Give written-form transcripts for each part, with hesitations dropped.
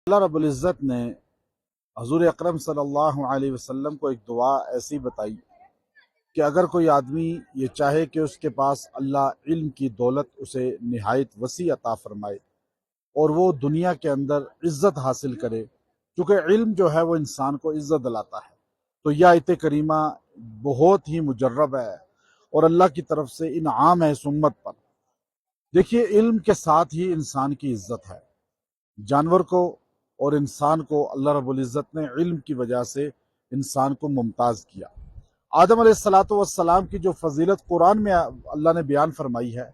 اللہ رب العزت نے حضور اکرم صلی اللہ علیہ وسلم کو ایک دعا ایسی بتائی کہ اگر کوئی آدمی یہ چاہے کہ اس کے پاس اللہ علم کی دولت اسے نہایت وسیع عطا فرمائے اور وہ دنیا کے اندر عزت حاصل کرے، کیونکہ علم جو ہے وہ انسان کو عزت دلاتا ہے، تو یہ آیت کریمہ بہت ہی مجرب ہے اور اللہ کی طرف سے انعام ہے اس امت پر۔ دیکھیے، علم کے ساتھ ہی انسان کی عزت ہے۔ جانور کو اور انسان کو اللہ رب العزت نے علم کی وجہ سے انسان کو ممتاز کیا۔ آدم علیہ السلام کی جو فضیلت قرآن میں اللہ نے بیان فرمائی ہے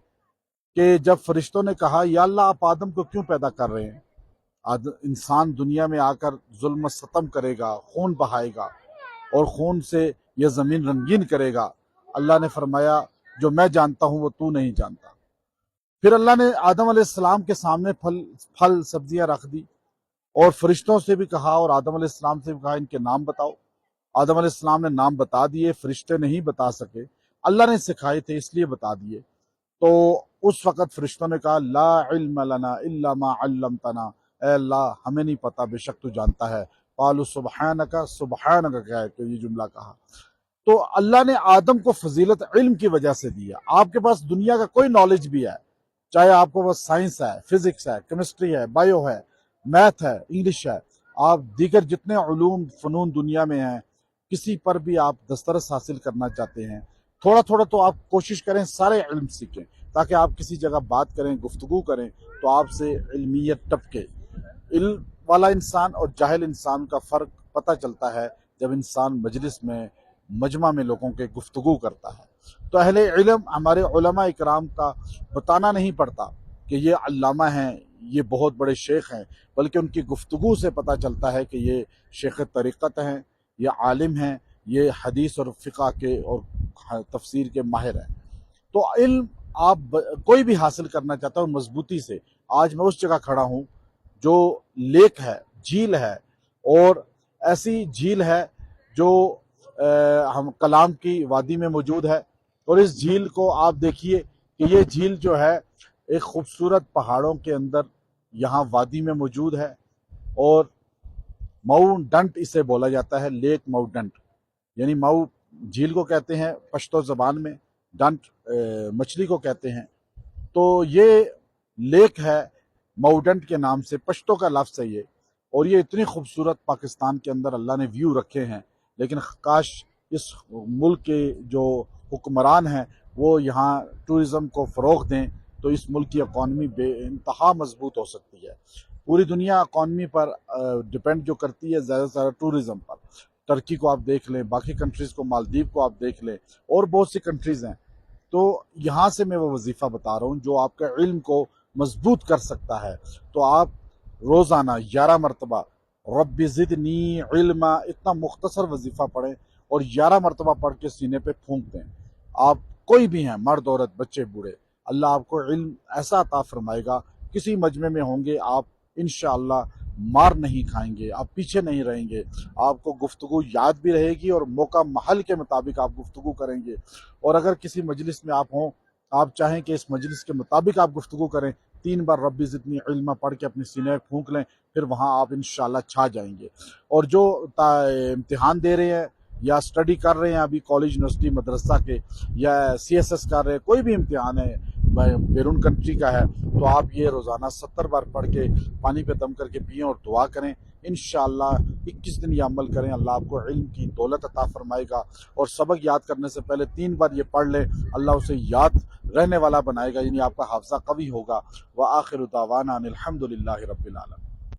کہ جب فرشتوں نے کہا یا اللہ آپ آدم کو کیوں پیدا کر رہے ہیں، انسان دنیا میں آ کر ظلم و ستم کرے گا، خون بہائے گا اور خون سے یہ زمین رنگین کرے گا، اللہ نے فرمایا جو میں جانتا ہوں وہ تو نہیں جانتا۔ پھر اللہ نے آدم علیہ السلام کے سامنے پھل سبزیاں رکھ دی اور فرشتوں سے بھی کہا اور آدم علیہ السلام سے بھی کہا ان کے نام بتاؤ۔ آدم علیہ السلام نے نام بتا دیے، فرشتے نہیں بتا سکے، اللہ نے سکھائے تھے اس لیے بتا دیے۔ تو اس وقت فرشتوں نے کہا لا علم لنا الا ما علمتنا، اے اللہ ہمیں نہیں پتا بے شک تو جانتا ہے۔ قالوا سبحانک، سبحانک کہا کہ یہ جملہ کہا۔ تو اللہ نے آدم کو فضیلت علم کی وجہ سے دیا۔ آپ کے پاس دنیا کا کوئی نالج بھی ہے، چاہے آپ کو بس سائنس ہے، فزکس ہے، کیمسٹری ہے، بائیو ہے، میتھ ہے، انگلش ہے، آپ دیگر جتنے علوم فنون دنیا میں ہیں کسی پر بھی آپ دسترس حاصل کرنا چاہتے ہیں، تھوڑا تھوڑا تو آپ کوشش کریں سارے علم سیکھیں، تاکہ آپ کسی جگہ بات کریں، گفتگو کریں تو آپ سے علمیت ٹپکے۔ علم والا انسان اور جاہل انسان کا فرق پتہ چلتا ہے جب انسان مجلس میں، مجمع میں لوگوں کے گفتگو کرتا ہے۔ تو اہل علم ہمارے علماء اکرام کا بتانا نہیں پڑتا کہ یہ علامہ ہیں، یہ بہت بڑے شیخ ہیں، بلکہ ان کی گفتگو سے پتہ چلتا ہے کہ یہ شیخ طریقت ہیں، یہ عالم ہیں، یہ حدیث اور فقہ کے اور تفسیر کے ماہر ہیں۔ تو علم آپ کوئی بھی حاصل کرنا چاہتا ہوں مضبوطی سے۔ آج میں اس جگہ کھڑا ہوں جو لیک ہے، جھیل ہے، اور ایسی جھیل ہے جو ہم کلام کی وادی میں موجود ہے، اور اس جھیل کو آپ دیکھیے کہ یہ جھیل جو ہے ایک خوبصورت پہاڑوں کے اندر یہاں وادی میں موجود ہے، اور مئو ڈنٹ اسے بولا جاتا ہے، لیک مئو ڈنٹ، یعنی مئو جھیل کو کہتے ہیں پشتو زبان میں، ڈنٹ مچھلی کو کہتے ہیں۔ تو یہ لیک ہے مئو ڈنٹ کے نام سے، پشتو کا لفظ ہے یہ، اور یہ اتنی خوبصورت پاکستان کے اندر اللہ نے ویو رکھے ہیں، لیکن کاش اس ملک کے جو حکمران ہیں وہ یہاں ٹورزم کو فروغ دیں تو اس ملک کی اکانومی بے انتہا مضبوط ہو سکتی ہے۔ پوری دنیا اکانومی پر ڈپینڈ جو کرتی ہے زیادہ سے زیادہ ٹورزم پر۔ ترکی کو آپ دیکھ لیں، باقی کنٹریز کو، مالدیو کو آپ دیکھ لیں، اور بہت سی کنٹریز ہیں۔ تو یہاں سے میں وہ وظیفہ بتا رہا ہوں جو آپ کے علم کو مضبوط کر سکتا ہے۔ تو آپ روزانہ 11 مرتبہ رب زدنی علما، اتنا مختصر وظیفہ پڑھیں اور 11 مرتبہ پڑھ کے سینے پہ پھونک دیں۔ آپ کوئی بھی ہیں، مرد عورت بچے بوڑھے، اللہ آپ کو علم ایسا عطا فرمائے گا، کسی مجمع میں ہوں گے آپ انشاءاللہ مار نہیں کھائیں گے، آپ پیچھے نہیں رہیں گے، آپ کو گفتگو یاد بھی رہے گی اور موقع محل کے مطابق آپ گفتگو کریں گے۔ اور اگر کسی مجلس میں آپ ہوں، آپ چاہیں کہ اس مجلس کے مطابق آپ گفتگو کریں، 3 بار رب زدنی علما پڑھ کے اپنے سینے میں پھونک لیں، پھر وہاں آپ انشاءاللہ چھا جائیں گے۔ اور جو امتحان دے رہے ہیں یا سٹڈی کر رہے ہیں ابھی کالج، یونیورسٹی، مدرسہ کے، یا CSS کر رہے ہیں، کوئی بھی امتحان ہے بیرون کنٹری کا ہے، تو آپ یہ روزانہ 70 بار پڑھ کے پانی پہ دم کر کے پئیں اور دعا کریں۔ انشاءاللہ 21 دن یہ عمل کریں، اللہ آپ کو علم کی دولت عطا فرمائے گا، اور سبق یاد کرنے سے پہلے 3 بار یہ پڑھ لیں، اللہ اسے یاد رہنے والا بنائے گا، یعنی آپ کا حافظہ قوی ہوگا۔ وآخر دعوانا ان الحمد للہ رب العالمین۔